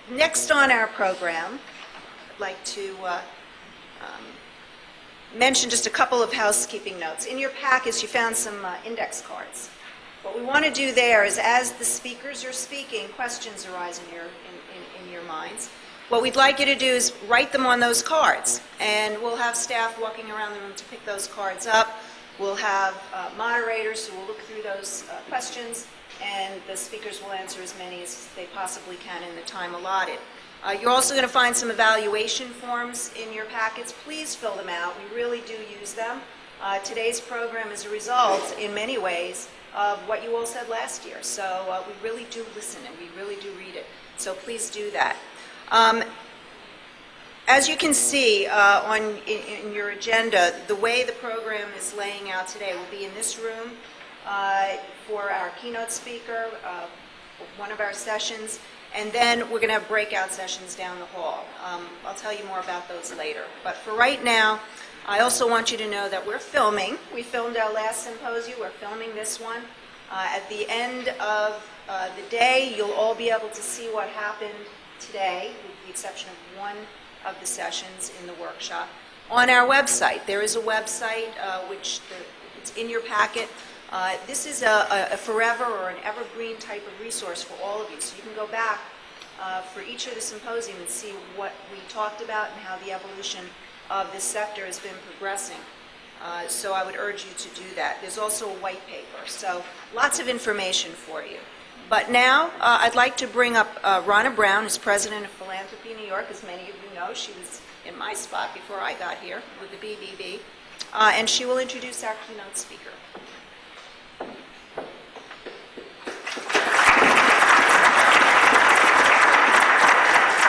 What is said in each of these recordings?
Next on our program, I'd like to mention just a couple of housekeeping notes. In your packets, you found some index cards. What we want to do there is, as the speakers are speaking, questions arise in your minds. What we'd like you to do is write them on those cards, and we'll have staff walking around the room to pick those cards up. We'll have moderators who will look through those questions, and the speakers will answer as many as they possibly can in the time allotted. You're also going to find some evaluation forms in your packets. Please fill them out. We really do use them. Today's program is a result, in many ways, of what you all said last year. So we really do listen, and we really do read it. So please do that. As you can see in your agenda, the way the program is laying out today will be in this room for our keynote speaker, one of our sessions, and then we're going to have breakout sessions down the hall. I'll tell you more about those later. But for right now, I also want you to know that we're filming. We filmed our last symposium. We're filming this one. At the end of the day, you'll all be able to see what happened today, with the exception of one of the sessions in the workshop, on our website. There is a website it's in your packet. This is a forever or an evergreen type of resource for all of you. So you can go back for each of the symposium and see what we talked about and how the evolution of this sector has been progressing. So I would urge you to do that. There's also a white paper. So lots of information for you. But now I'd like to bring up Ronna Brown, who's president of Philanthropy New York. As many of you know, she was in my spot before I got here with the BBB. And she will introduce our keynote speaker.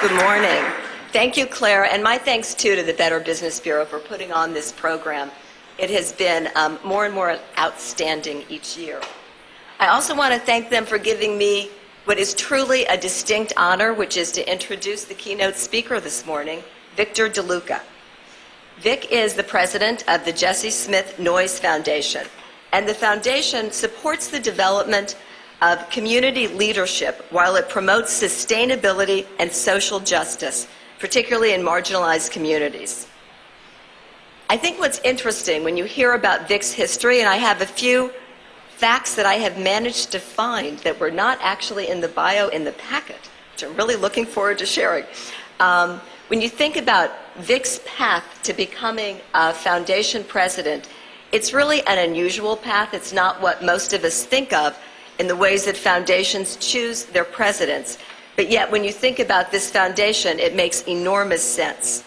Good morning. Thank you, Claire, and my thanks, too, to the Better Business Bureau for putting on this program. It has been more and more outstanding each year. I also want to thank them for giving me what is truly a distinct honor, which is to introduce the keynote speaker this morning, Victor DeLuca. Vic is the president of the Jesse Smith Noyes Foundation, and the foundation supports the development of community leadership while it promotes sustainability and social justice, particularly in marginalized communities. I think what's interesting when you hear about Vic's history, and I have a few facts that I have managed to find that were not actually in the bio in the packet, which I'm really looking forward to sharing. When you think about Vic's path to becoming a foundation president, it's really an unusual path. It's not what most of us think of in the ways that foundations choose their presidents. But yet, when you think about this foundation, it makes enormous sense.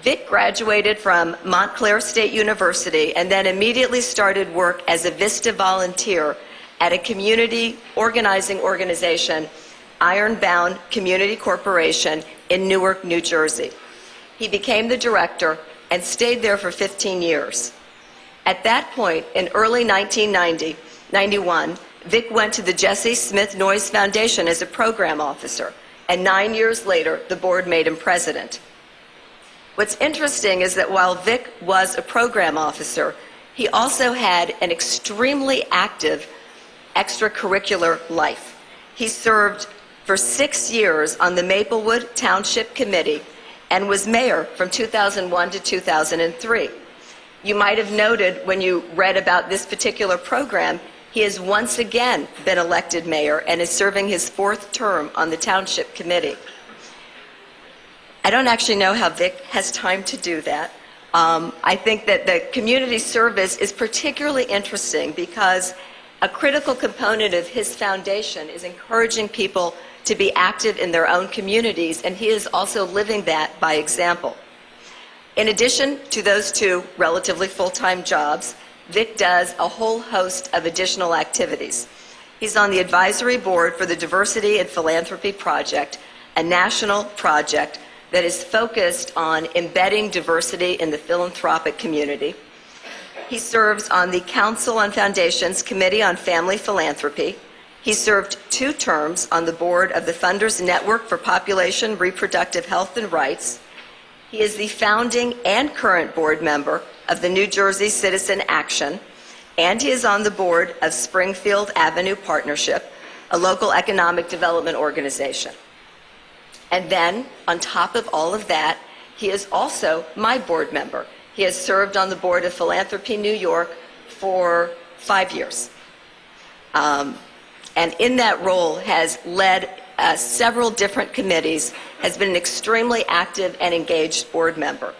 Vic graduated from Montclair State University and then immediately started work as a VISTA volunteer at a community organizing organization, Ironbound Community Corporation in Newark, New Jersey. He became the director and stayed there for 15 years. At that point, in early 1991, Vic went to the Jesse Smith Noyes Foundation as a program officer, and 9 years later, the board made him president. What's interesting is that while Vic was a program officer, he also had an extremely active extracurricular life. He served for 6 years on the Maplewood Township Committee and was mayor from 2001 to 2003. You might have noted when you read about this particular program, he has once again been elected mayor and is serving his 4th term on the Township Committee. I don't actually know how Vic has time to do that. I think that the community service is particularly interesting because a critical component of his foundation is encouraging people to be active in their own communities, and he is also living that by example. In addition to those 2 relatively full-time jobs, Vic does a whole host of additional activities. He's on the advisory board for the Diversity and Philanthropy Project, a national project that is focused on embedding diversity in the philanthropic community. He serves on the Council on Foundations Committee on Family Philanthropy. He served 2 terms on the board of the Funders Network for Population, Reproductive Health and Rights. He is the founding and current board member of the New Jersey Citizen Action, and he is on the board of Springfield Avenue Partnership, a local economic development organization. And then, on top of all of that, he is also my board member. He has served on the board of Philanthropy New York for 5 years. And in that role has led several different committees, has been an extremely active and engaged board member.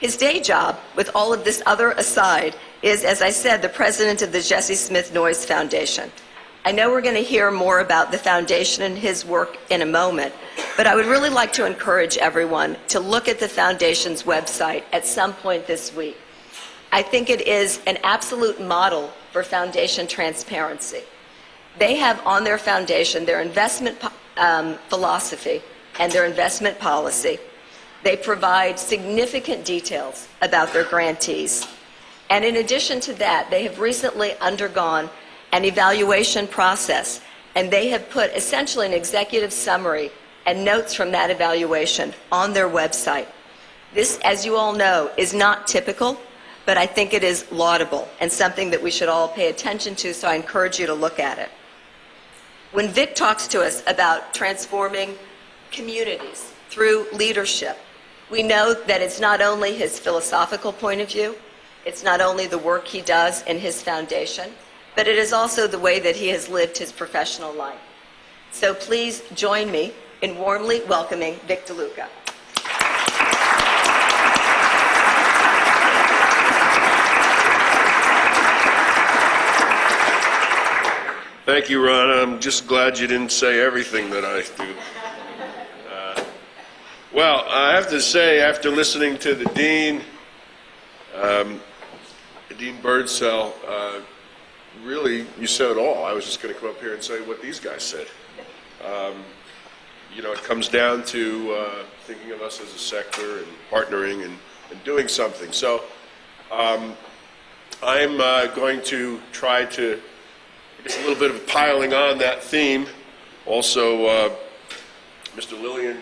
His day job, with all of this other aside, is, as I said, the president of the Jesse Smith Noyes Foundation. I know we're going to hear more about the foundation and his work in a moment, but I would really like to encourage everyone to look at the foundation's website at some point this week. I think it is an absolute model for foundation transparency. They have on their foundation their investment philosophy and their investment policy. They provide significant details about their grantees. And in addition to that, they have recently undergone an evaluation process, and they have put essentially an executive summary and notes from that evaluation on their website. This, as you all know, is not typical, but I think it is laudable and something that we should all pay attention to, so I encourage you to look at it. When Vic talks to us about transforming communities through leadership, we know that it's not only his philosophical point of view, it's not only the work he does in his foundation, but it is also the way that he has lived his professional life. So please join me in warmly welcoming Vic DeLuca. Thank you, Ron. I'm just glad you didn't say everything that I do. Well, I have to say, after listening to the Dean, Dean Birdsell, really, you said it all. I was just going to come up here and say what these guys said. You know, it comes down to thinking of us as a sector and partnering and doing something. So I'm going to try to, I guess, a little bit of piling on that theme. Also, Mr. Lillian,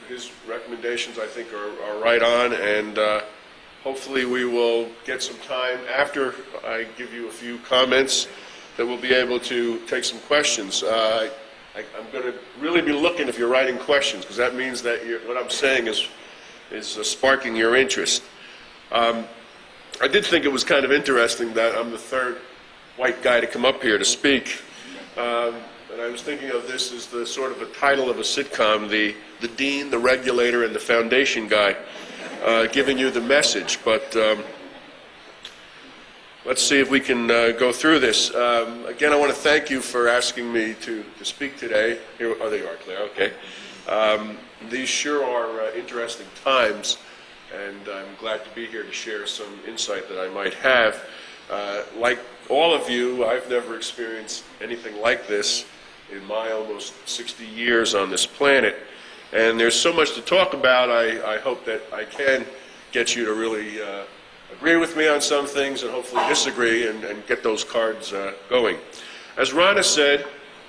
his recommendations, I think, are right on, and hopefully we will get some time after I give you a few comments that we'll be able to take some questions. I'm going to really be looking if you're writing questions, because that means that what I'm saying is sparking your interest. I did think it was kind of interesting that I'm the third white guy to come up here to speak. And I was thinking of this as the sort of a title of a sitcom, the dean, the regulator, and the foundation guy, giving you the message. But let's see if we can go through this. Again, I want to thank you for asking me to speak today. Here, oh, there you are, Claire. Okay. These sure are interesting times, and I'm glad to be here to share some insight that I might have. Like all of you, I've never experienced anything like this in my almost 60 years on this planet. And there's so much to talk about. I hope that I can get you to really agree with me on some things and hopefully disagree and get those cards going. As Rana said,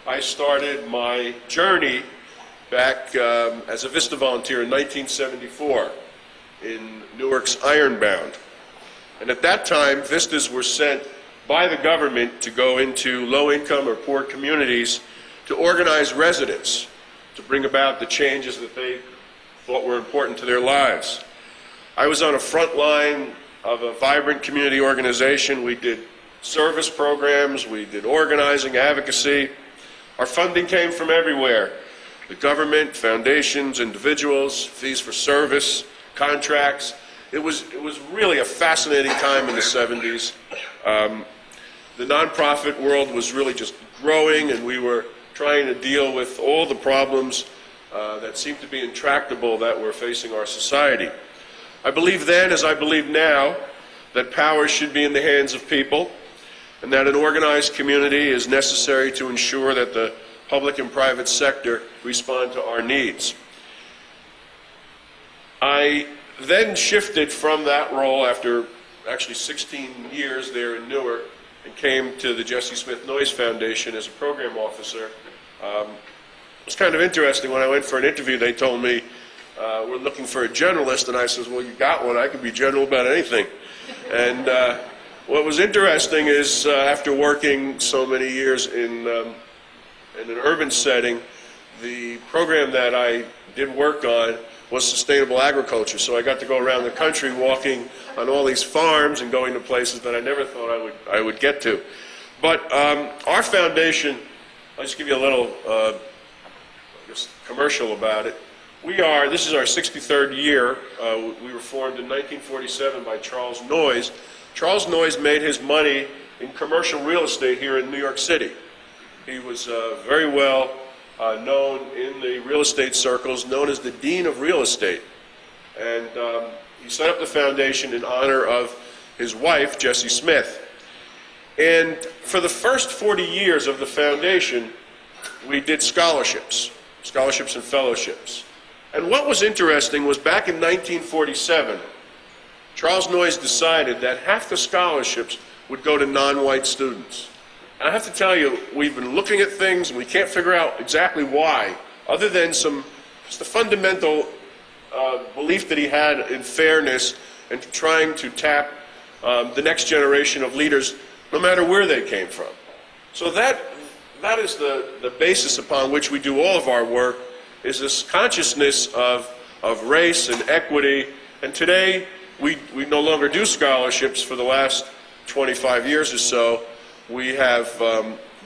I started my journey back as a VISTA volunteer in 1974 in Newark's Ironbound. And at that time, VISTAs were sent by the government to go into low-income or poor communities to organize residents, to bring about the changes that they thought were important to their lives. I was on a front line of a vibrant community organization. We did service programs, we did organizing, advocacy. Our funding came from everywhere: the government, foundations, individuals, fees for service, contracts. It was really a fascinating time in the 70s. The nonprofit world was really just growing, and we were trying to deal with all the problems that seemed to be intractable that were facing our society. I believe then, as I believe now, that power should be in the hands of people, and that an organized community is necessary to ensure that the public and private sector respond to our needs. I then shifted from that role after actually 16 years there in Newark and came to the Jesse Smith Noyes Foundation as a program officer. It was kind of interesting. When I went for an interview, they told me, we're looking for a generalist, and I said, well, you got one. I can be general about anything. And what was interesting is after working so many years in an urban setting, the program that I did work on was sustainable agriculture. So I got to go around the country walking on all these farms and going to places that I never thought I would get to. But our foundation, I'll just give you a little commercial about it. This is our 63rd year. We were formed in 1947 by Charles Noyes. Charles Noyes made his money in commercial real estate here in New York City. He was very well known in the real estate circles, known as the Dean of Real Estate. And he set up the foundation in honor of his wife, Jessie Smith. And for the first 40 years of the foundation, we did scholarships and fellowships. And what was interesting was back in 1947, Charles Noyes decided that half the scholarships would go to non-white students. And I have to tell you, we've been looking at things and we can't figure out exactly why, other than just a fundamental belief that he had in fairness and trying to tap the next generation of leaders, no matter where they came from. So that is the basis upon which we do all of our work, is this consciousness of race and equity. And today, we no longer do scholarships. For the last 25 years or so, we have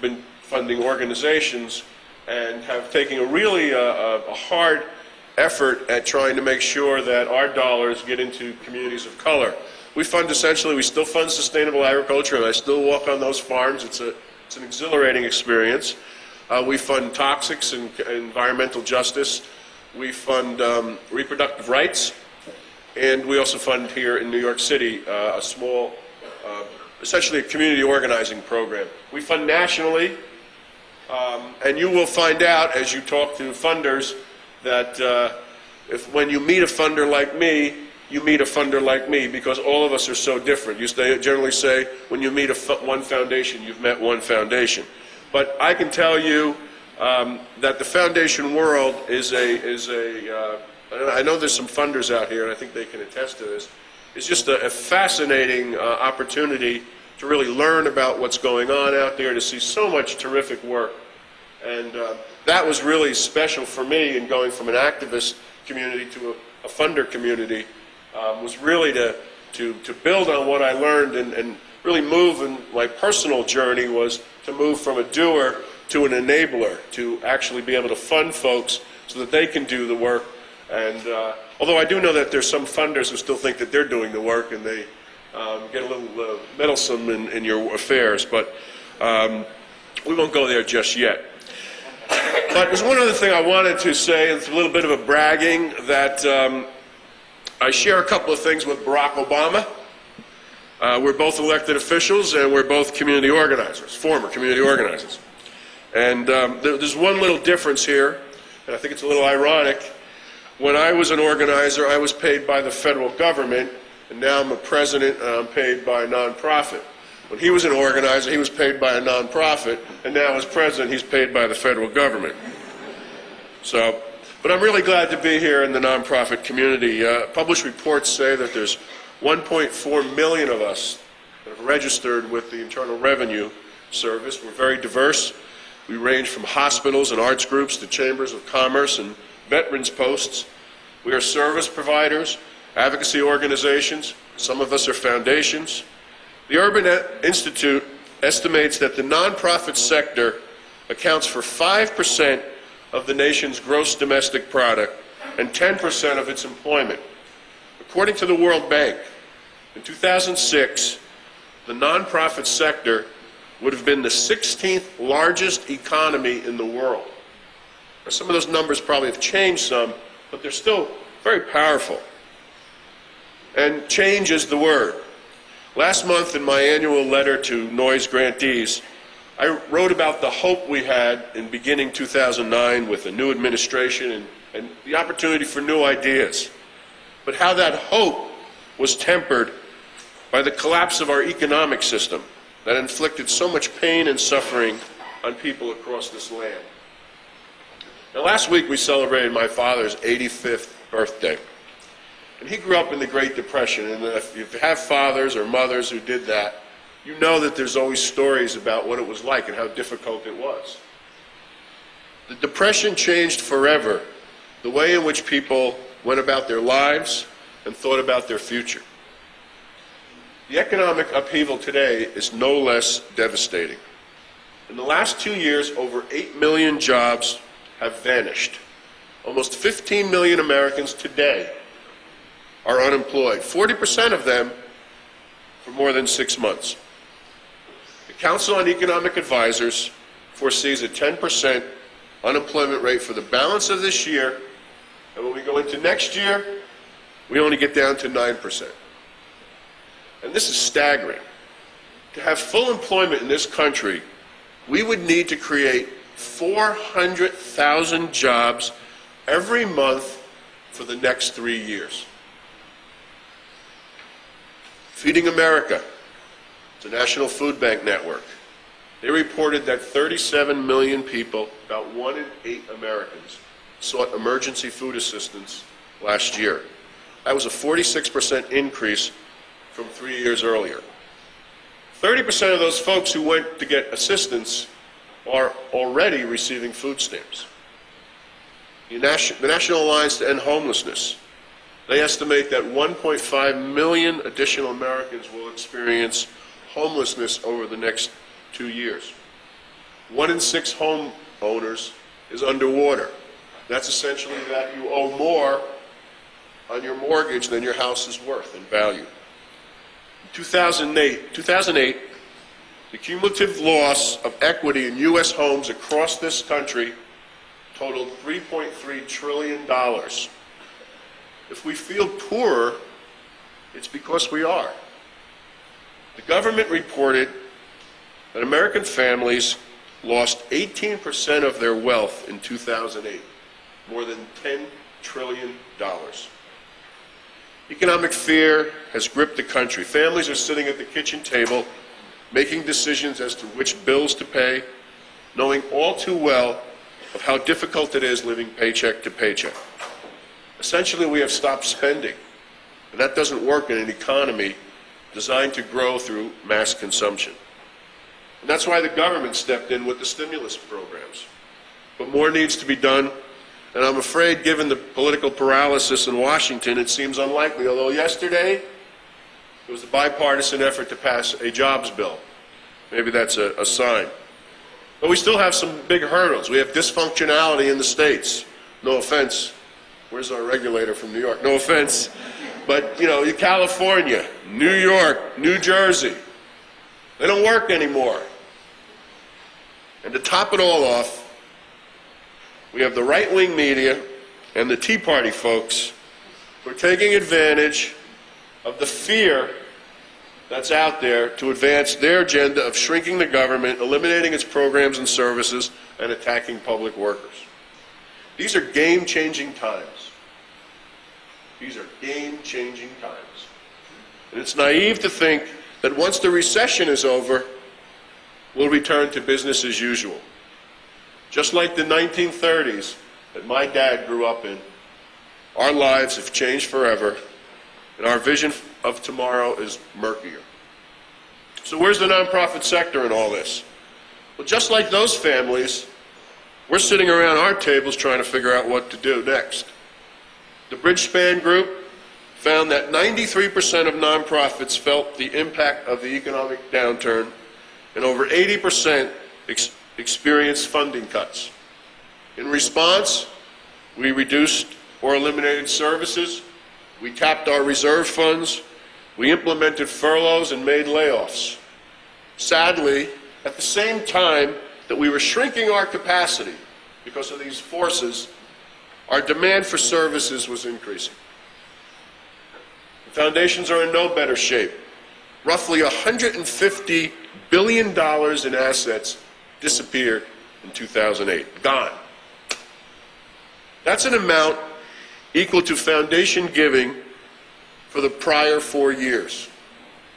been funding organizations and have taken a really hard effort at trying to make sure that our dollars get into communities of color. We still fund sustainable agriculture, and I still walk on those farms. It's an exhilarating experience. We fund toxics and environmental justice. We fund reproductive rights. And we also fund here in New York City a small, essentially a community organizing program. We fund nationally, and you will find out as you talk to funders that when you meet a funder like me, you meet a funder like me, because all of us are so different. Generally say, when you meet one foundation, you've met one foundation. But I can tell you that the foundation world is I know there's some funders out here, and I think they can attest to this. It's just a fascinating opportunity to really learn about what's going on out there, to see so much terrific work. And that was really special for me in going from an activist community to a funder community, was really to build on what I learned and really move. In my personal journey was to move from a doer to an enabler, to actually be able to fund folks so that they can do the work. And although I do know that there's some funders who still think that they're doing the work, and they get a little meddlesome in your affairs, but we won't go there just yet. But there's one other thing I wanted to say. It's a little bit of a bragging that I share a couple of things with Barack Obama. We're both elected officials, and we're both community organizers, former community organizers. And there's one little difference here, and I think it's a little ironic. When I was an organizer, I was paid by the federal government, and now I'm a president, and I'm paid by a nonprofit. When he was an organizer, he was paid by a nonprofit, and now as president, he's paid by the federal government. But I'm really glad to be here in the nonprofit community. Published reports say that there's 1.4 million of us that have registered with the Internal Revenue Service. We're very diverse. We range from hospitals and arts groups to chambers of commerce and veterans posts. We are service providers, advocacy organizations. Some of us are foundations. The Urban Institute estimates that the nonprofit sector accounts for 5% of the nation's gross domestic product and 10% of its employment. According to the World Bank, in 2006, the nonprofit sector would have been the 16th largest economy in the world. Now, some of those numbers probably have changed some, but they're still very powerful. And change is the word. Last month in my annual letter to Noyes grantees, I wrote about the hope we had in beginning 2009 with a new administration and the opportunity for new ideas, but how that hope was tempered by the collapse of our economic system that inflicted so much pain and suffering on people across this land. Now, last week we celebrated my father's 85th birthday. And he grew up in the Great Depression, and if you have fathers or mothers who did that, you know that there's always stories about what it was like and how difficult it was. The Depression changed forever the way in which people went about their lives and thought about their future. The economic upheaval today is no less devastating. In the last 2 years, over 8 million jobs have vanished. Almost 15 million Americans today are unemployed, 40% of them for more than 6 months. The Council on Economic Advisors foresees a 10% unemployment rate for the balance of this year, and when we go into next year, we only get down to 9%. And this is staggering. To have full employment in this country, we would need to create 400,000 jobs every month for the next 3 years. Feeding America, the National Food Bank Network, they reported that 37 million people, about 1 in 8 Americans, sought emergency food assistance last year. That was a 46% increase from 3 years earlier. 30% of those folks who went to get assistance are already receiving food stamps. The National Alliance to End Homelessness, they estimate that 1.5 million additional Americans will experience homelessness over the next 2 years. 1 in 6 homeowners is underwater. That's essentially that you owe more on your mortgage than your house is worth in value. In 2008, the cumulative loss of equity in U.S. homes across this country totaled $3.3 trillion. If we feel poorer, it's because we are. The government reported that American families lost 18% of their wealth in 2008, more than $10 trillion. Economic fear has gripped the country. Families are sitting at the kitchen table, making decisions as to which bills to pay, knowing all too well of how difficult it is living paycheck to paycheck. Essentially, we have stopped spending, and that doesn't work in an economy designed to grow through mass consumption. And that's why the government stepped in with the stimulus programs. But more needs to be done, and I'm afraid, given the political paralysis in Washington, it seems unlikely, although yesterday it was a bipartisan effort to pass a jobs bill. Maybe that's a sign. But we still have some big hurdles. We have dysfunctionality in the states. No offense. Where's our regulator from New York? No offense. But, you know, California, New York, New Jersey, they don't work anymore. And to top it all off, we have the right-wing media and the Tea Party folks who are taking advantage of the fear that's out there to advance their agenda of shrinking the government, eliminating its programs and services, and attacking public workers. These are game-changing times. These are game-changing times. And it's naive to think that once the recession is over, we'll return to business as usual. Just like the 1930s that my dad grew up in, our lives have changed forever, and our vision of tomorrow is murkier. So where's the nonprofit sector in all this? Well, just like those families, we're sitting around our tables trying to figure out what to do next. The Bridgespan Group found that 93% of nonprofits felt the impact of the economic downturn, and over 80% experienced funding cuts. In response, we reduced or eliminated services, we tapped our reserve funds, we implemented furloughs and made layoffs. Sadly, at the same time that we were shrinking our capacity because of these forces, our demand for services was increasing. The foundations are in no better shape. Roughly $150 billion in assets disappeared in 2008. Gone. That's an amount equal to foundation giving for the prior 4 years.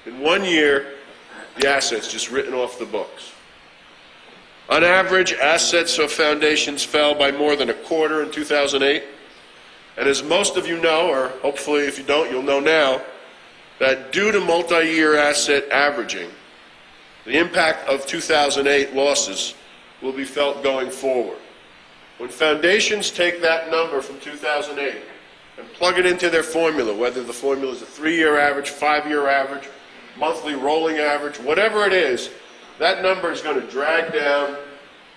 In 1 year, the assets just written off the books. On average, assets of foundations fell by more than a quarter in 2008. And as most of you know, or hopefully if you don't, you'll know now, that due to multi-year asset averaging, The impact of 2008 losses will be felt going forward. When foundations take that number from 2008 and plug it into their formula, whether the formula is a 3-year average, 5-year average, monthly rolling average, whatever it is, that number is going to drag down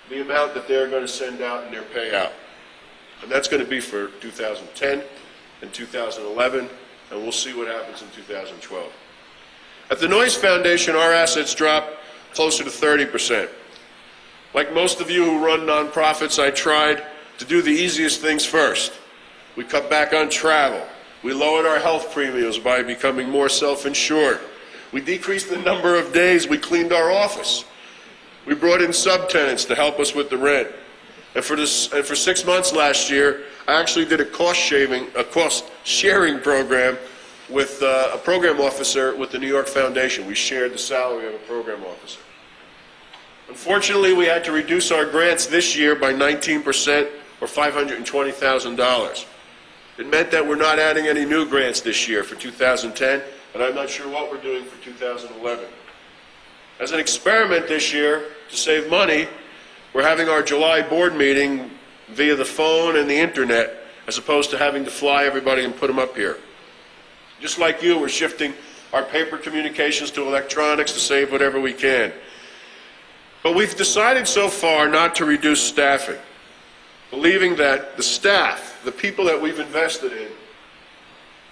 the amount that they're going to send out in their payout. And that's going to be for 2010 and 2011, and we'll see what happens in 2012. At the Noyce Foundation, our assets dropped closer to 30%. Like most of you who run nonprofits, I tried to do the easiest things first. We cut back on travel. We lowered our health premiums by becoming more self-insured. We decreased the number of days we cleaned our office. We brought in subtenants to help us with the rent. And for 6 months last year, I actually did a cost-sharing program with a program officer with the New York Foundation. We shared the salary of a program officer. Unfortunately, we had to reduce our grants this year by 19%, or $520,000. It meant that we're not adding any new grants this year for 2010, and I'm not sure what we're doing for 2011. As an experiment this year, to save money, we're having our July board meeting via the phone and the internet, as opposed to having to fly everybody and put them up here. Just like you, we're shifting our paper communications to electronics to save whatever we can. But we've decided so far not to reduce staffing, believing that the staff, the people that we've invested in,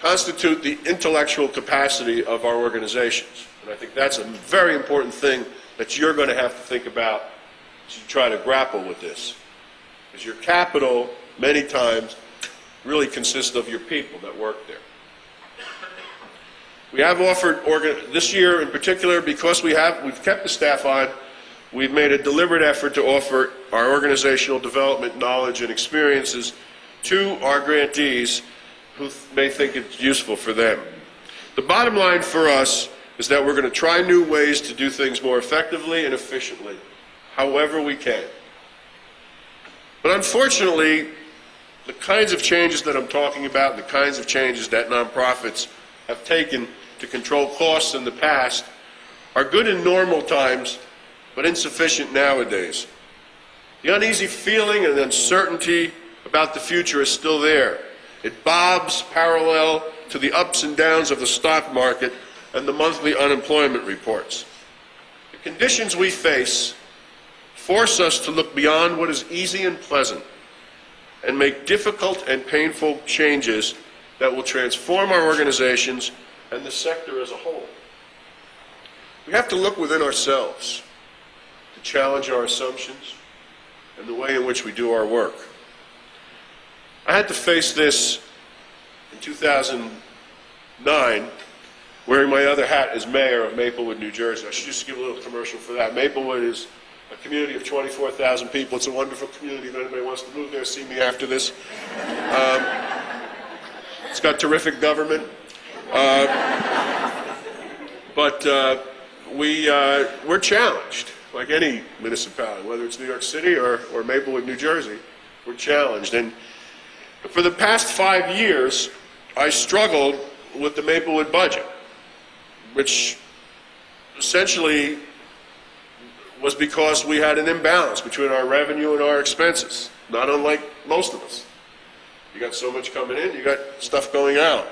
constitute the intellectual capacity of our organizations. And I think that's a very important thing that you're going to have to think about as you try to grapple with this. Because your capital, many times, really consists of your people that work there. We have offered, this year in particular, because we've kept the staff on, we've made a deliberate effort to offer our organizational development knowledge and experiences to our grantees who may think it's useful for them. The bottom line for us is that we're going to try new ways to do things more effectively and efficiently, however we can. But unfortunately, the kinds of changes that I'm talking about, and the kinds of changes that nonprofits have taken to control costs in the past, are good in normal times, but insufficient nowadays. The uneasy feeling and uncertainty about the future is still there. It bobs parallel to the ups and downs of the stock market and the monthly unemployment reports. The conditions we face force us to look beyond what is easy and pleasant and make difficult and painful changes that will transform our organizations and the sector as a whole. We have to look within ourselves to challenge our assumptions and the way in which we do our work. I had to face this in 2009, wearing my other hat as mayor of Maplewood, New Jersey. I should just give a little commercial for that. Maplewood is a community of 24,000 people. It's a wonderful community. If anybody wants to move there, see me after this. It's got terrific government. But we're challenged, like any municipality, whether it's New York City or Maplewood, New Jersey. We're challenged. And for the past 5 years, I struggled with the Maplewood budget, which essentially was because we had an imbalance between our revenue and our expenses, not unlike most of us. You got so much coming in, you got stuff going out.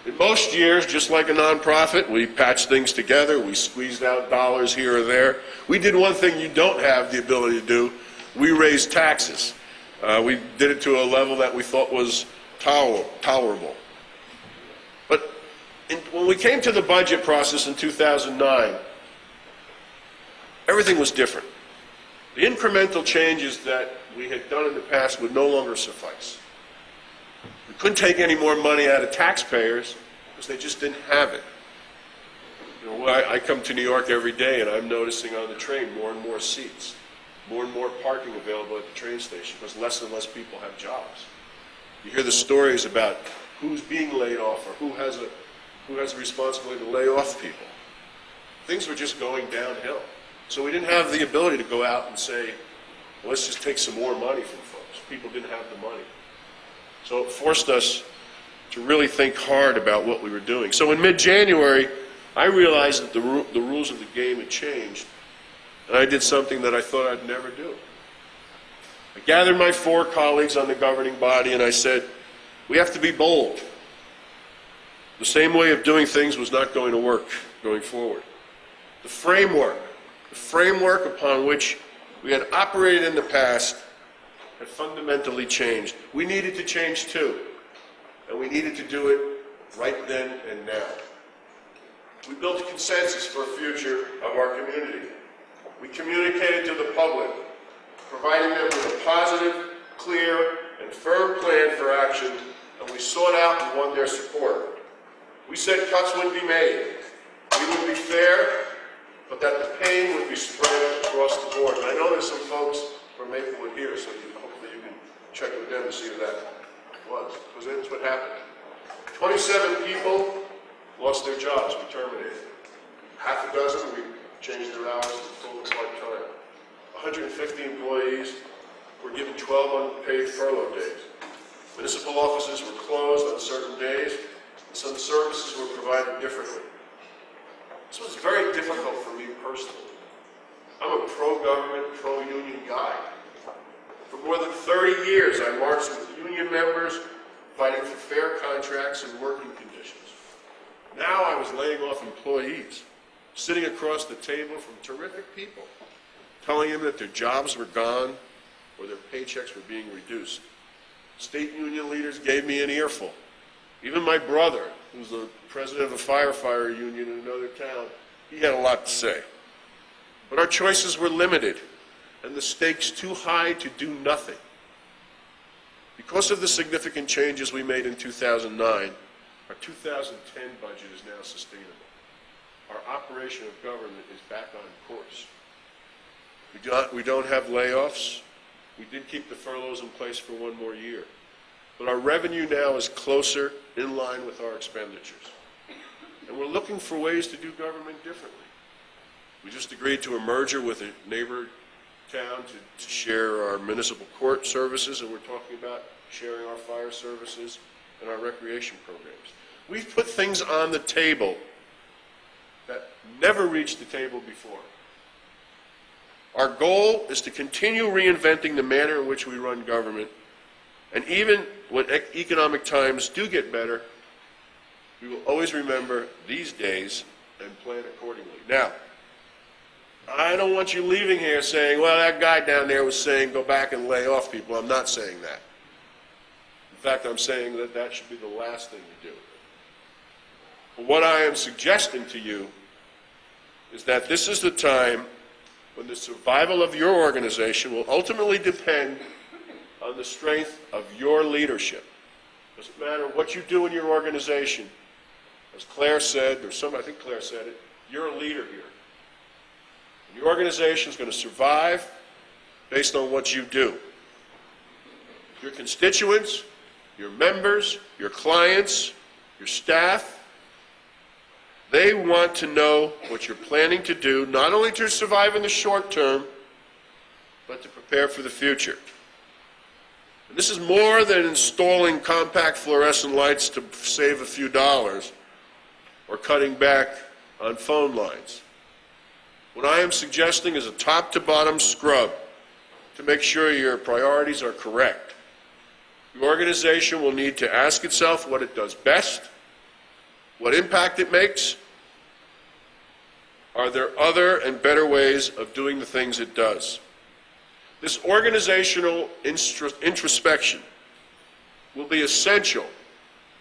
In most years, just like a nonprofit, we patched things together, we squeezed out dollars here or there. We did one thing you don't have the ability to do. We raised taxes. We did it to a level that we thought was tolerable. But when we came to the budget process in 2009, everything was different. The incremental changes that we had done in the past would no longer suffice. We couldn't take any more money out of taxpayers because they just didn't have it. You know, I come to New York every day and I'm noticing on the train more and more seats, more and more parking available at the train station because less and less people have jobs. You hear the stories about who's being laid off or who has a responsibility to lay off people. Things were just going downhill. So we didn't have the ability to go out and say, well, let's just take some more money from folks. People didn't have the money. So it forced us to really think hard about what we were doing. So in mid-January, I realized that the rules of the game had changed, and I did something that I thought I'd never do. I gathered my 4 colleagues on the governing body and I said, we have to be bold. The same way of doing things was not going to work going forward. The framework upon which we had operated in the past had fundamentally changed. We needed to change too, and we needed to do it right then and now. We built a consensus for a future of our community. We communicated to the public, providing them with a positive, clear, and firm plan for action, and we sought out and won their support. We said cuts would be made. We would be fair, but that the pain would be spread across the board. And I know there's some folks from Maplewood here, so hopefully you can check with them to see who that was, because that's what happened. 27 people lost their jobs, we terminated. Half a dozen, we changed their hours to full and part-time. 150 employees were given 12 unpaid furlough days. Municipal offices were closed on certain days, and some services were provided differently. This was very difficult for me personally. I'm a pro-government, pro-union guy. For more than 30 years, I marched with union members, fighting for fair contracts and working conditions. Now I was laying off employees, sitting across the table from terrific people, telling them that their jobs were gone or their paychecks were being reduced. State union leaders gave me an earful. Even my brother, who's the president of a firefighter union in another town, he had a lot to say. But our choices were limited, and the stakes too high to do nothing. Because of the significant changes we made in 2009, our 2010 budget is now sustainable. Our operation of government is back on course. We don't have layoffs. We did keep the furloughs in place for 1 more year. But our revenue now is closer in line with our expenditures. And we're looking for ways to do government differently. We just agreed to a merger with a neighbor town to share our municipal court services, and we're talking about sharing our fire services and our recreation programs. We've put things on the table that never reached the table before. Our goal is to continue reinventing the manner in which we run government, and even when economic times do get better, we will always remember these days and plan accordingly. Now, I don't want you leaving here saying, well, that guy down there was saying go back and lay off people. I'm not saying that. In fact, I'm saying that that should be the last thing you do. But what I am suggesting to you is that this is the time when the survival of your organization will ultimately depend on the strength of your leadership. It doesn't matter what you do in your organization. As Claire said, I think Claire said it, you're a leader here. And your organization is going to survive based on what you do. Your constituents, your members, your clients, your staff, they want to know what you're planning to do, not only to survive in the short term, but to prepare for the future. And this is more than installing compact fluorescent lights to save a few dollars or cutting back on phone lines. What I am suggesting is a top-to-bottom scrub to make sure your priorities are correct. Your organization will need to ask itself what it does best, what impact it makes. Are there other and better ways of doing the things it does? This organizational introspection will be essential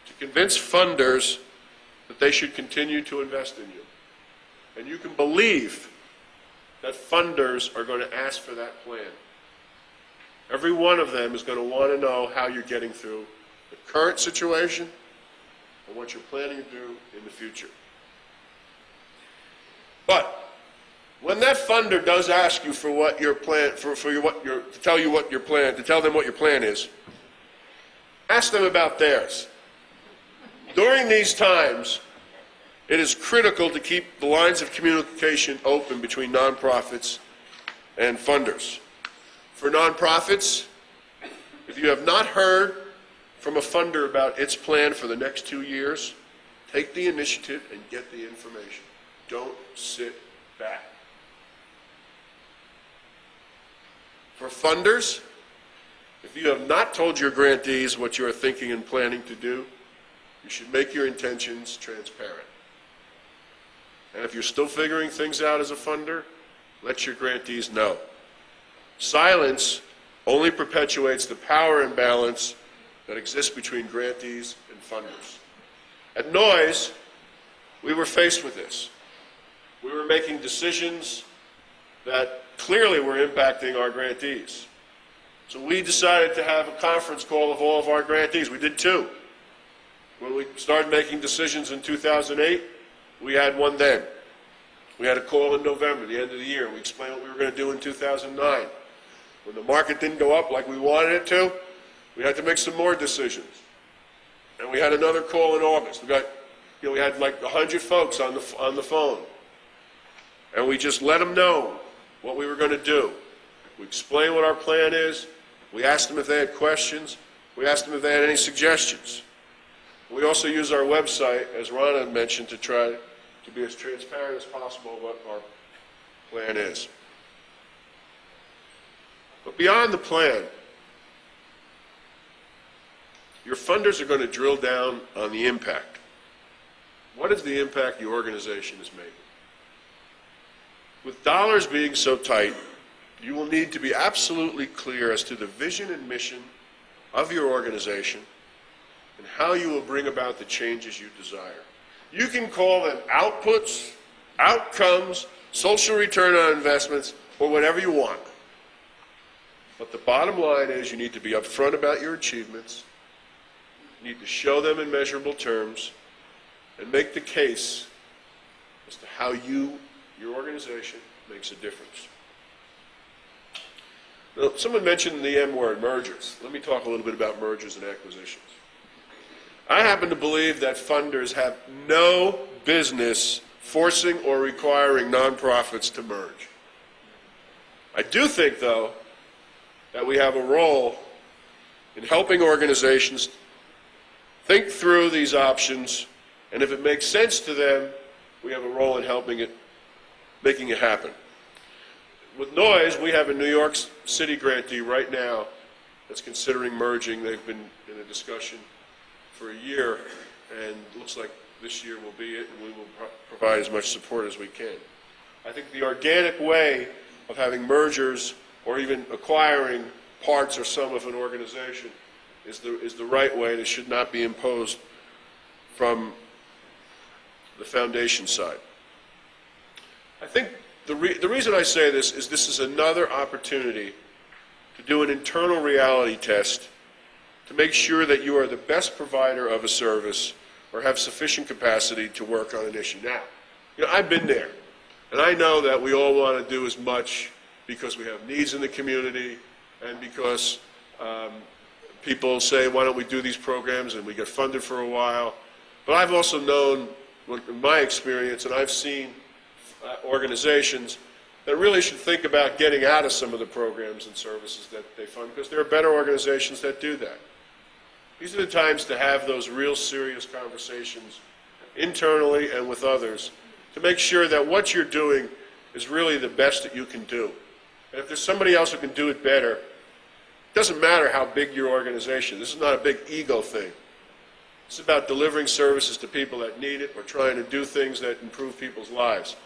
to convince funders that they should continue to invest in you. And you can believe that funders are going to ask for that plan. Every one of them is going to want to know how you're getting through the current situation and what you're planning to do in the future. But when that funder does ask you for what your plan, to tell them what your plan is, ask them about theirs. During these times, it is critical to keep the lines of communication open between nonprofits and funders. For nonprofits, if you have not heard from a funder about its plan for the next 2 years, Take the initiative and get the information. Don't sit back. For funders, if you have not told your grantees what you are thinking and planning to do, you should make your intentions transparent. And if you're still figuring things out as a funder, let your grantees know. Silence only perpetuates the power imbalance that exists between grantees and funders. At Noise, we were faced with this. We were making decisions that clearly were impacting our grantees. So we decided to have a conference call of all of our grantees. We did two. When we started making decisions in 2008, we had one then. We had a call in November, the end of the year, and we explained what we were going to do in 2009. When the market didn't go up like we wanted it to, we had to make some more decisions. And we had another call in August. We had like 100 folks on the phone. And we just let them know what we were going to do. We explained what our plan is. We asked them if they had questions. We asked them if they had any suggestions. We also use our website, as Rana mentioned, to try to be as transparent as possible what our plan is. But beyond the plan, your funders are going to drill down on the impact. What is the impact your organization is making? With dollars being so tight, you will need to be absolutely clear as to the vision and mission of your organization and how you will bring about the changes you desire. You can call them outputs, outcomes, social return on investments, or whatever you want. But the bottom line is you need to be upfront about your achievements, you need to show them in measurable terms, and make the case as to how your organization makes a difference. Now, someone mentioned the M word, mergers. Let me talk a little bit about mergers and acquisitions. I happen to believe that funders have no business forcing or requiring nonprofits to merge. I do think, though, that we have a role in helping organizations think through these options, and if it makes sense to them, we have a role in making it happen. With Noise, we have a New York City grantee right now that's considering merging. They've been in a discussion for a year, and it looks like this year will be it, and we will provide as much support as we can. I think the organic way of having mergers or even acquiring parts or some of an organization is the right way, and it should not be imposed from the foundation side. I think the reason I say this is another opportunity to do an internal reality test to make sure that you are the best provider of a service or have sufficient capacity to work on an issue. Now, I've been there, and I know that we all want to do as much because we have needs in the community and because people say, why don't we do these programs, and we get funded for a while. But I've also known, in my experience, and I've seen organizations that really should think about getting out of some of the programs and services that they fund, because there are better organizations that do that. These are the times to have those real serious conversations internally and with others to make sure that what you're doing is really the best that you can do. And if there's somebody else who can do it better, it doesn't matter how big your organization is. This is not a big ego thing. It's about delivering services to people that need it or trying to do things that improve people's lives.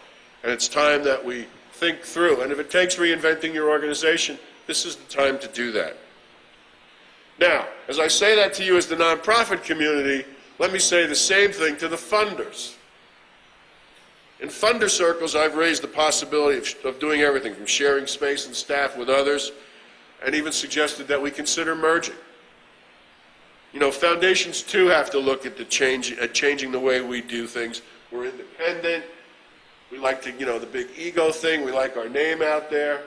And it's time that we think through. And if it takes reinventing your organization, this is the time to do that. Now, as I say that to you as the nonprofit community, let me say the same thing to the funders. In funder circles, I've raised the possibility of doing everything from sharing space and staff with others, and even suggested that we consider merging. Foundations too have to look at changing the way we do things. We're independent. We like to, the big ego thing. We like our name out there.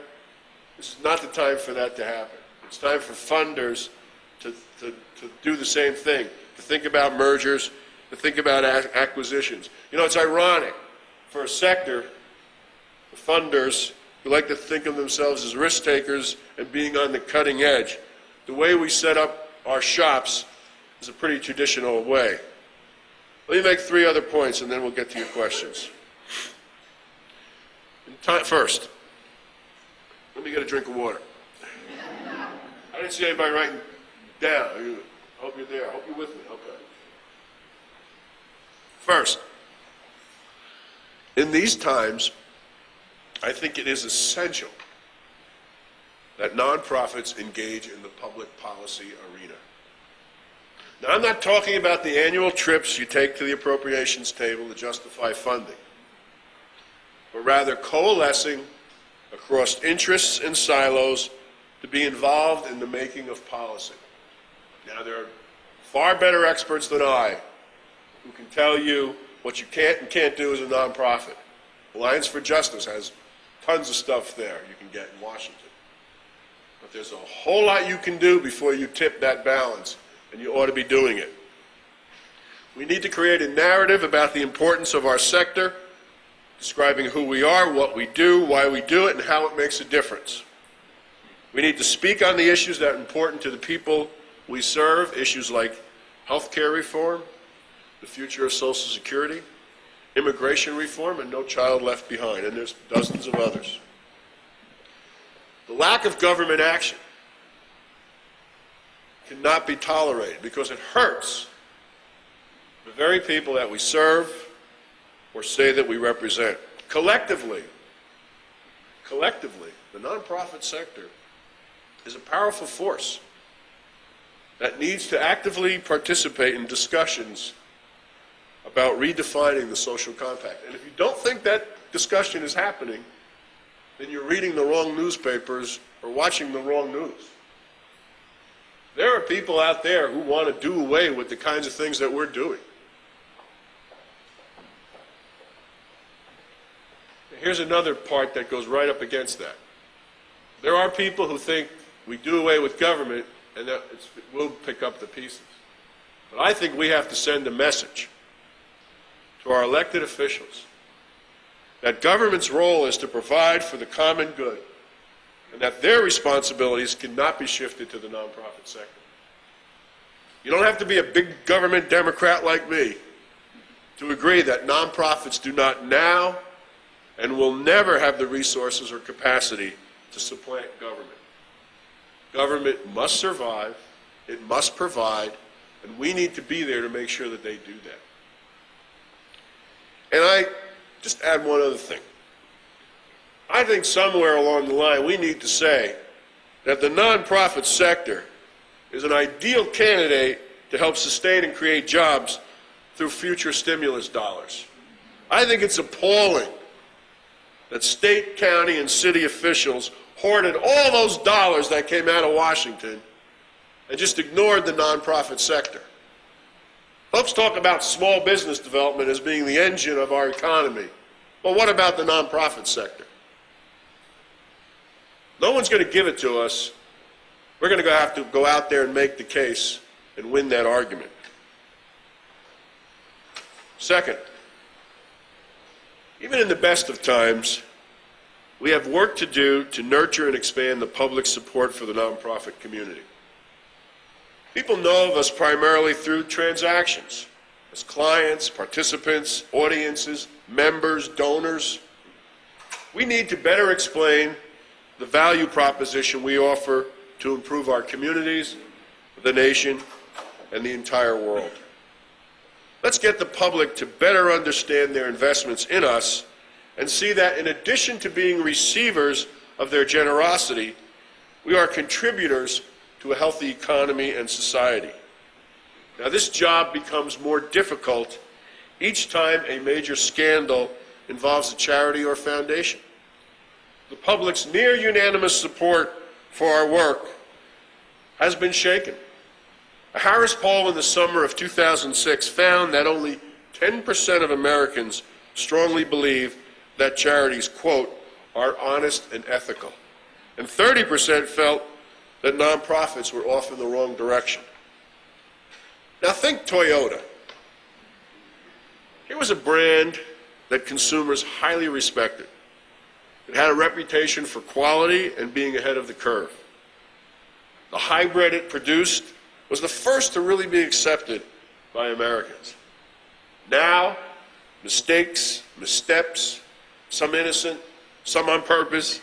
This is not the time for that to happen. It's time for funders to do the same thing, to think about mergers, to think about acquisitions. It's ironic for a sector, the funders, who like to think of themselves as risk takers and being on the cutting edge. The way we set up our shops is a pretty traditional way. Let me make 3 other points, and then we'll get to your questions. First, let me get a drink of water. I didn't see anybody writing down. I hope you're there. I hope you're with me. Okay. First, in these times, I think it is essential that nonprofits engage in the public policy arena. Now, I'm not talking about the annual trips you take to the appropriations table to justify funding, but rather coalescing across interests and silos to be involved in the making of policy. Now, there are far better experts than I who can tell you what you can't and can't do as a nonprofit. Alliance for Justice has tons of stuff there you can get in Washington. But there's a whole lot you can do before you tip that balance, and you ought to be doing it. We need to create a narrative about the importance of our sector, describing who we are, what we do, why we do it, and how it makes a difference. We need to speak on the issues that are important to the people we serve, issues like health care reform, the future of Social Security, immigration reform, and No Child Left Behind, and there's dozens of others. The lack of government action cannot be tolerated because it hurts the very people that we serve or say that we represent. Collectively, the nonprofit sector is a powerful force that needs to actively participate in discussions about redefining the social compact. And if you don't think that discussion is happening, then you're reading the wrong newspapers or watching the wrong news. There are people out there who want to do away with the kinds of things that we're doing. Here's another part that goes right up against that. There are people who think we do away with government and that we'll pick up the pieces. But I think we have to send a message to our elected officials that government's role is to provide for the common good and that their responsibilities cannot be shifted to the nonprofit sector. You don't have to be a big government Democrat like me to agree that nonprofits do not now and will never have the resources or capacity to supplant government. Government must survive, it must provide, and we need to be there to make sure that they do that. And I just add one other thing. I think somewhere along the line we need to say that the nonprofit sector is an ideal candidate to help sustain and create jobs through future stimulus dollars. I think it's appalling that state, county, and city officials hoarded all those dollars that came out of Washington and just ignored the nonprofit sector. Folks talk about small business development as being the engine of our economy. Well, what about the nonprofit sector? No one's going to give it to us. We're going to have to go out there and make the case and win that argument. Second, even in the best of times, we have work to do to nurture and expand the public support for the nonprofit community. People know of us primarily through transactions, as clients, participants, audiences, members, donors. We need to better explain the value proposition we offer to improve our communities, the nation, and the entire world. Let's get the public to better understand their investments in us and see that in addition to being receivers of their generosity, we are contributors to a healthy economy and society. Now, this job becomes more difficult each time a major scandal involves a charity or foundation. The public's near unanimous support for our work has been shaken. A Harris poll in the summer of 2006 found that only 10% of Americans strongly believe that charities, quote, are honest and ethical. And 30% felt that nonprofits were off in the wrong direction. Now think Toyota. Here was a brand that consumers highly respected. It had a reputation for quality and being ahead of the curve. The hybrid it produced was the first to really be accepted by Americans. Now, mistakes, missteps, some innocent, some on purpose,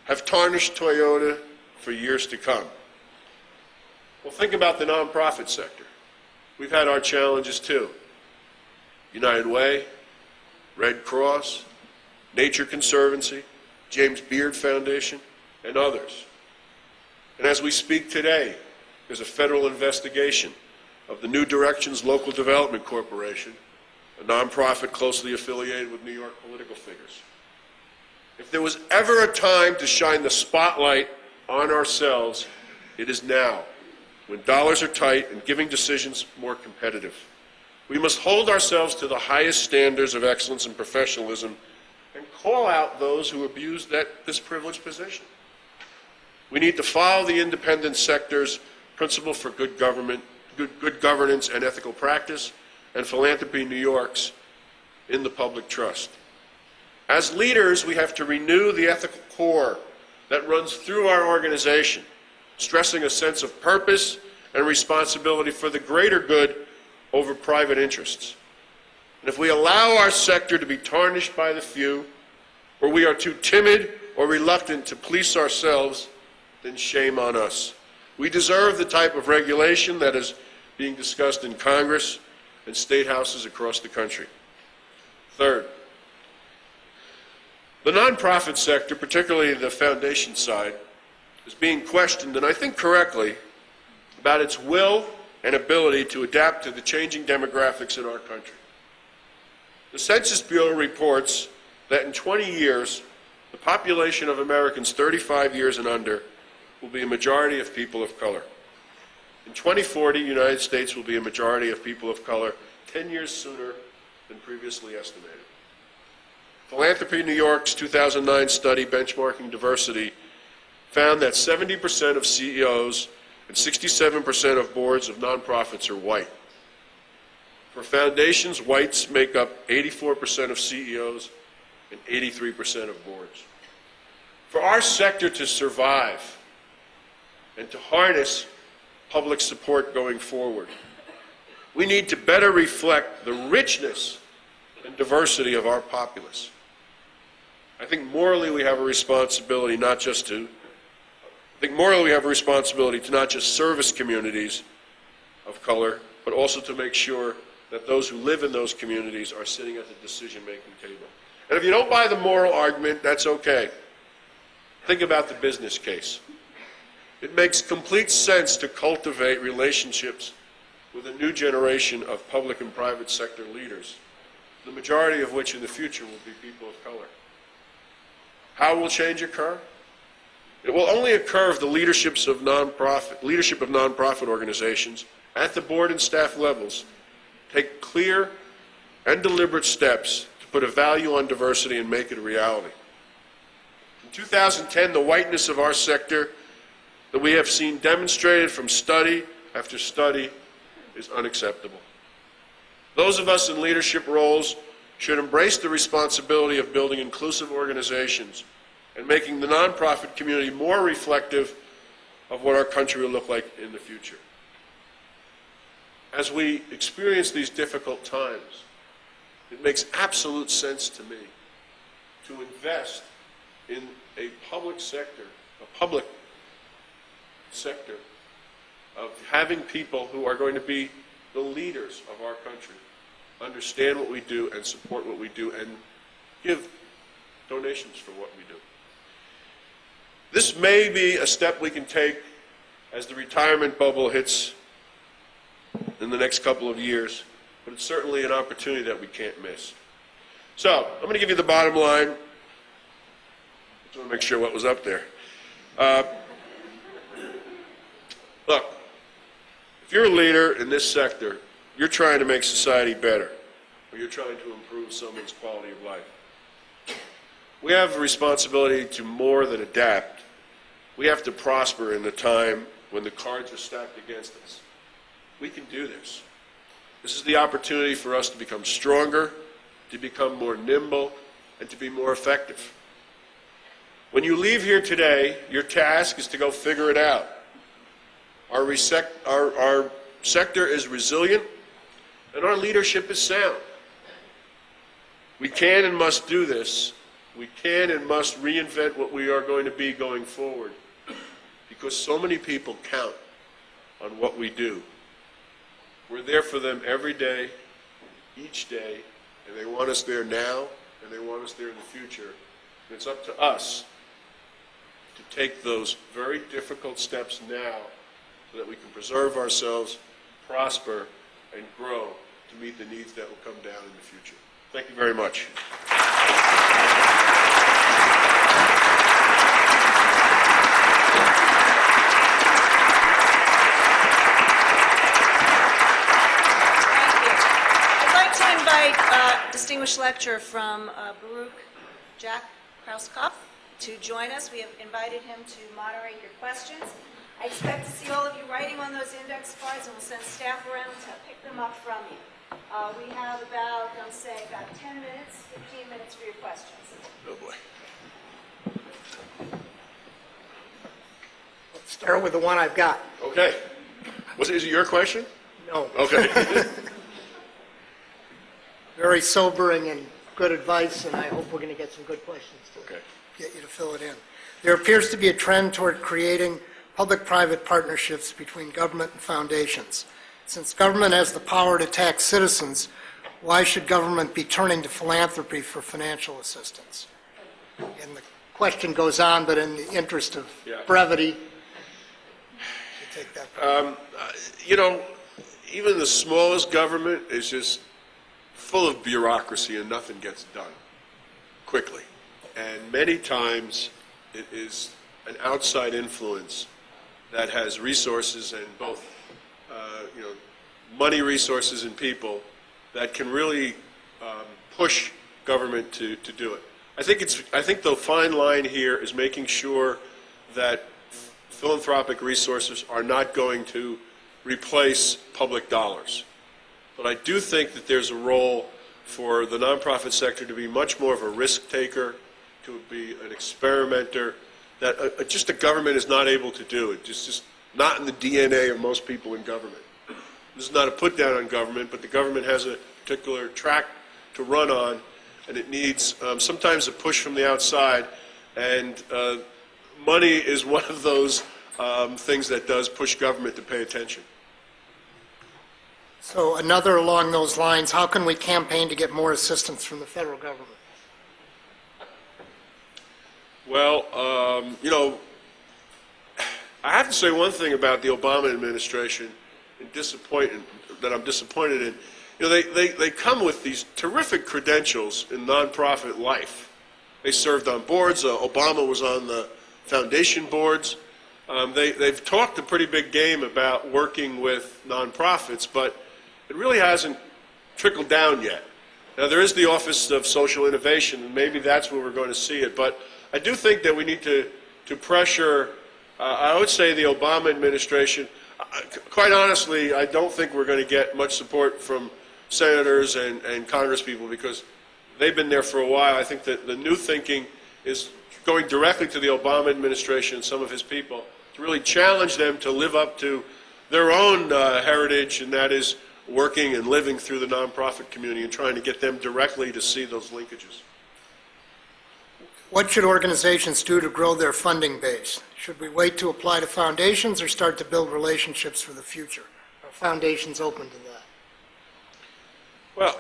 have tarnished Toyota for years to come. Well, think about the nonprofit sector. We've had our challenges too. United Way, Red Cross, Nature Conservancy, James Beard Foundation, and others. And as we speak today, there's a federal investigation of the New Directions Local Development Corporation, a nonprofit closely affiliated with New York political figures. If there was ever a time to shine the spotlight on ourselves, it is now, when dollars are tight and giving decisions more competitive. We must hold ourselves to the highest standards of excellence and professionalism and call out those who abuse this privileged position. We need to follow the independent sector's principle for good governance and ethical practice, and Philanthropy New York's in the public trust. As leaders, we have to renew the ethical core that runs through our organization, stressing a sense of purpose and responsibility for the greater good over private interests. And if we allow our sector to be tarnished by the few, or we are too timid or reluctant to police ourselves, then shame on us. We deserve the type of regulation that is being discussed in Congress and state houses across the country. Third, the nonprofit sector, particularly the foundation side, is being questioned, and I think correctly, about its will and ability to adapt to the changing demographics in our country. The Census Bureau reports that in 20 years, the population of Americans 35 years and under will be a majority of people of color. In 2040, the United States will be a majority of people of color 10 years sooner than previously estimated. Philanthropy New York's 2009 study benchmarking diversity found that 70% of CEOs and 67% of boards of nonprofits are white. For foundations, whites make up 84% of CEOs and 83% of boards. For our sector to survive and to harness public support going forward, we need to better reflect the richness and diversity of our populace. I think morally we have a responsibility not just to service communities of color, but also to make sure that those who live in those communities are sitting at the decision-making table. And if you don't buy the moral argument, that's okay. Think about the business case. It makes complete sense to cultivate relationships with a new generation of public and private sector leaders, the majority of which in the future will be people of color. How will change occur? It will only occur if the leadership of nonprofit organizations at the board and staff levels take clear and deliberate steps to put a value on diversity and make it a reality. In 2010, the whiteness of our sector that we have seen demonstrated from study after study is unacceptable. Those of us in leadership roles should embrace the responsibility of building inclusive organizations and making the nonprofit community more reflective of what our country will look like in the future. As we experience these difficult times, it makes absolute sense to me to invest in a public sector of having people who are going to be the leaders of our country, understand what we do and support what we do and give donations for what we do. This may be a step we can take as the retirement bubble hits in the next couple of years, but it's certainly an opportunity that we can't miss. So, I'm going to give you the bottom line. Just want to make sure what was up there. Look, if you're a leader in this sector, you're trying to make society better, or you're trying to improve someone's quality of life. We have a responsibility to more than adapt. We have to prosper in the time when the cards are stacked against us. We can do this. This is the opportunity for us to become stronger, to become more nimble, and to be more effective. When you leave here today, your task is to go figure it out. Our sector is resilient, and our leadership is sound. We can and must do this. We can and must reinvent what we are going to be going forward, because so many people count on what we do. We're there for them every day, each day, and they want us there now, and they want us there in the future. And it's up to us to take those very difficult steps now so that we can preserve ourselves, prosper, and grow to meet the needs that will come down in the future. Thank you very much. Distinguished lecturer from Baruch, Jack Krauskopf, to join us. We have invited him to moderate your questions. I expect to see all of you writing on those index cards, and we'll send staff around to pick them up from you. We have about 10 minutes, 15 minutes for your questions. Oh boy. Let's start with the one I've got. Okay. Is it your question? No. Okay. Very sobering and good advice, and I hope we're going to get some good questions to Okay. get you to fill it in. There appears to be a trend toward creating public-private partnerships between government and foundations. Since government has the power to tax citizens, why should government be turning to philanthropy for financial assistance? And the question goes on, but in the interest of brevity, you take that. You know, even the smallest government is just full of bureaucracy and nothing gets done quickly. And many times it is an outside influence that has resources and both, money, resources, and people that can really push government to do it. I think the fine line here is making sure that philanthropic resources are not going to replace public dollars. But I do think that there's a role for the nonprofit sector to be much more of a risk taker, to be an experimenter, that just the government is not able to do. It's just not in the DNA of most people in government. This is not a put down on government, but the government has a particular track to run on, and it needs sometimes a push from the outside, and money is one of those things that does push government to pay attention. So another along those lines, how can we campaign to get more assistance from the federal government? Well, I have to say one thing about the Obama administration and that I'm disappointed in. They come with these terrific credentials in nonprofit life. They served on boards. Obama was on the foundation boards. They've talked a pretty big game about working with nonprofits, but it really hasn't trickled down yet. Now, there is the Office of Social Innovation, and maybe that's where we're going to see it, but I do think that we need to pressure, I would say, the Obama administration. Quite honestly, I don't think we're going to get much support from senators and congresspeople because they've been there for a while. I think that the new thinking is going directly to the Obama administration and some of his people to really challenge them to live up to their own heritage, and that is working and living through the nonprofit community and trying to get them directly to see those linkages. What should organizations do to grow their funding base? Should we wait to apply to foundations or start to build relationships for the future? Are foundations open to that? Well,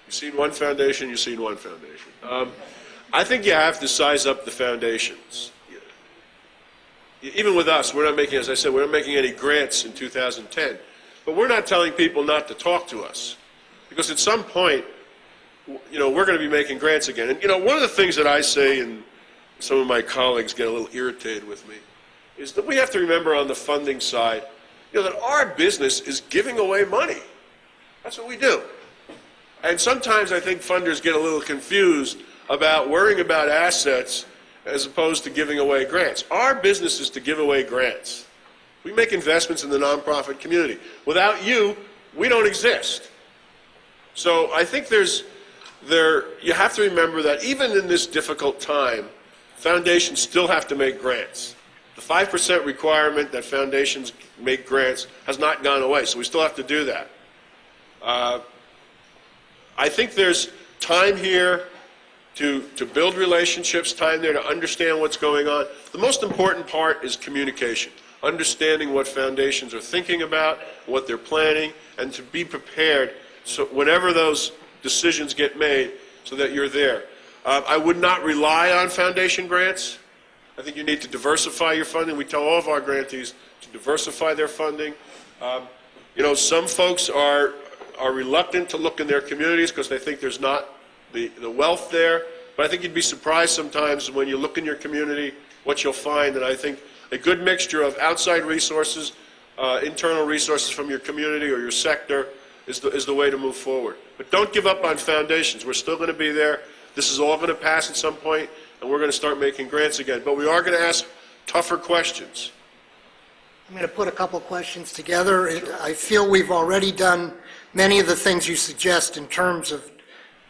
you've seen one foundation, you've seen one foundation. I think you have to size up the foundations. Even with us, we're not making, as I said, we're not making any grants in 2010. But we're not telling people not to talk to us. Because at some point, we're going to be making grants again. And, one of the things that I say, and some of my colleagues get a little irritated with me, is that we have to remember on the funding side, that our business is giving away money. That's what we do. And sometimes I think funders get a little confused about worrying about assets as opposed to giving away grants. Our business is to give away grants. We make investments in the nonprofit community. Without you, we don't exist. So I think you have to remember that even in this difficult time, foundations still have to make grants. The 5% requirement that foundations make grants has not gone away, so we still have to do that. I think there's time here to build relationships, time there to understand what's going on. The most important part is communication, understanding what foundations are thinking about, what they're planning, and to be prepared so whenever those decisions get made so that you're there. I would not rely on foundation grants. I think you need to diversify your funding. We tell all of our grantees to diversify their funding. You know, some folks are reluctant to look in their communities because they think there's not the wealth there. But I think you'd be surprised sometimes when you look in your community what you'll find. And I think a good mixture of outside resources, internal resources from your community or your sector is the way to move forward. But don't give up on foundations. We're still going to be there. This is all going to pass at some point, and we're going to start making grants again. But we are going to ask tougher questions. I'm going to put a couple questions together. I feel we've already done many of the things you suggest in terms of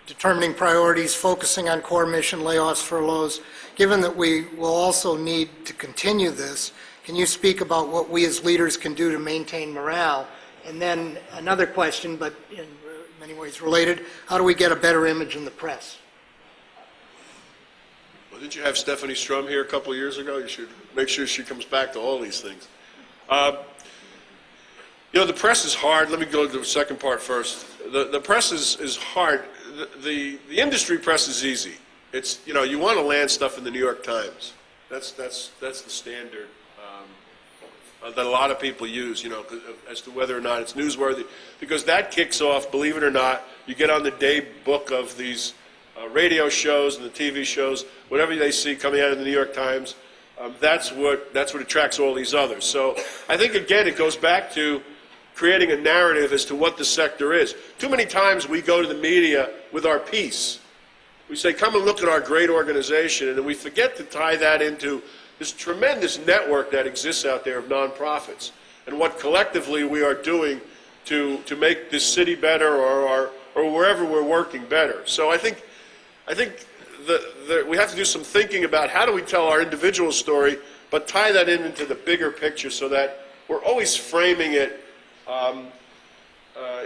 determining priorities, focusing on core mission, layoffs, furloughs. Given that we will also need to continue this, can you speak about what we as leaders can do to maintain morale? And then another question, but in many ways related, how do we get a better image in the press? Well, didn't you have Stephanie Strum here a couple of years ago? You should make sure she comes back to all these things. You know, the press is hard. Let me go to the second part first. The press is hard. The industry press is easy. It's, you know, you want to land stuff in the New York Times. That's the standard that a lot of people use, you know, as to whether or not it's newsworthy, because that kicks off, believe it or not, you get on the day book of these radio shows and the TV shows, whatever they see coming out of the New York Times, that's what attracts all these others. So I think, again, it goes back to creating a narrative as to what the sector is. Too many times we go to the media with our piece. We say, come and look at our great organization, and then we forget to tie that into this tremendous network that exists out there of nonprofits and what collectively we are doing to make this city better or wherever we're working better. So I think we have to do some thinking about how do we tell our individual story, but tie that into the bigger picture so that we're always framing it.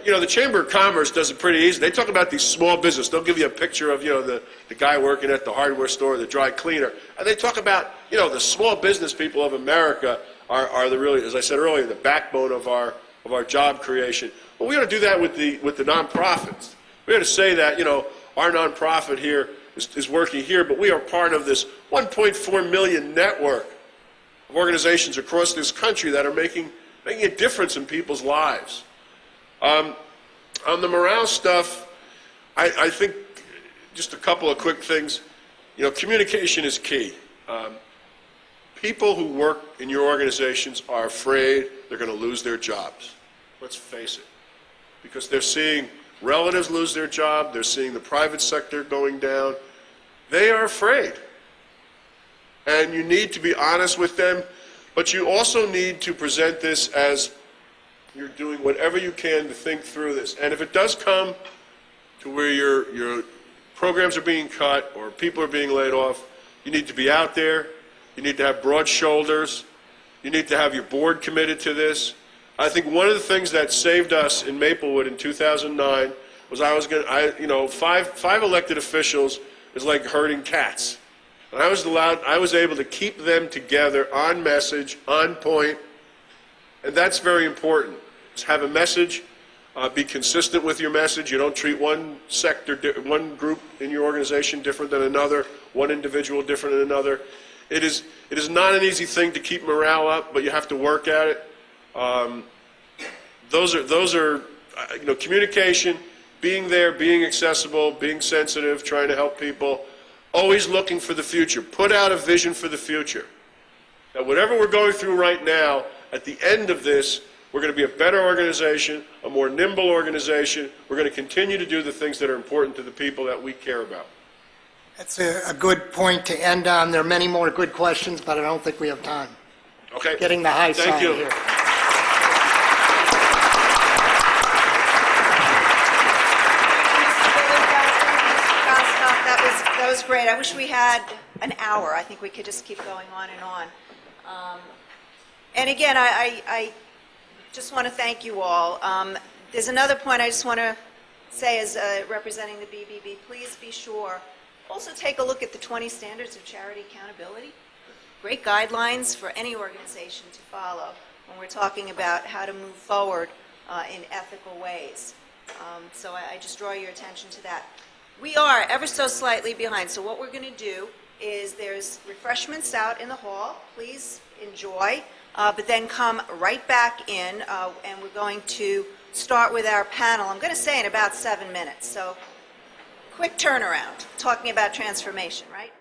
You know, the Chamber of Commerce does it pretty easy. They talk about these small business. They'll give you a picture of, you know, the guy working at the hardware store, the dry cleaner. And they talk about, you know, the small business people of America are the really, as I said earlier, the backbone of our job creation. Well, we ought to do that with the nonprofits. We ought to say that, you know, our nonprofit here is working here, but we are part of this 1.4 million network of organizations across this country that are making a difference in people's lives. On the morale stuff, I think just a couple of quick things. You know, communication is key. People who work in your organizations are afraid they're going to lose their jobs. Let's face it. Because they're seeing relatives lose their job, they're seeing the private sector going down. They are afraid. And you need to be honest with them, but you also need to present this as you're doing whatever you can to think through this. And if it does come to where your programs are being cut or people are being laid off, you need to be out there. You need to have broad shoulders. You need to have your board committed to this. I think one of the things that saved us in Maplewood in 2009 was you know, five elected officials is like herding cats. And I was able to keep them together on message, on point, and that's very important. Just have a message, be consistent with your message. You don't treat one sector, one group in your organization different than another, one individual different than another. It is not an easy thing to keep morale up, but you have to work at it. Those are you know, communication, being there, being accessible, being sensitive, trying to help people, always looking for the future. Put out a vision for the future. That whatever we're going through right now, at the end of this, we're going to be a better organization, a more nimble organization. We're going to continue to do the things that are important to the people that we care about. That's a good point to end on. There are many more good questions, but I don't think we have time. Okay. Getting the high sign Thank you. here. That was great. I wish we had an hour. I think we could just keep going on and on. And again, I just want to thank you all. There's another point I just want to say as representing the BBB, please be sure, also take a look at the 20 Standards of Charity Accountability. Great guidelines for any organization to follow when we're talking about how to move forward in ethical ways. So I just draw your attention to that. We are ever so slightly behind, so what we're going to do is there's refreshments out in the hall. Please enjoy, but then come right back in, and we're going to start with our panel. I'm going to say in about 7 minutes, so quick turnaround, talking about transformation, right?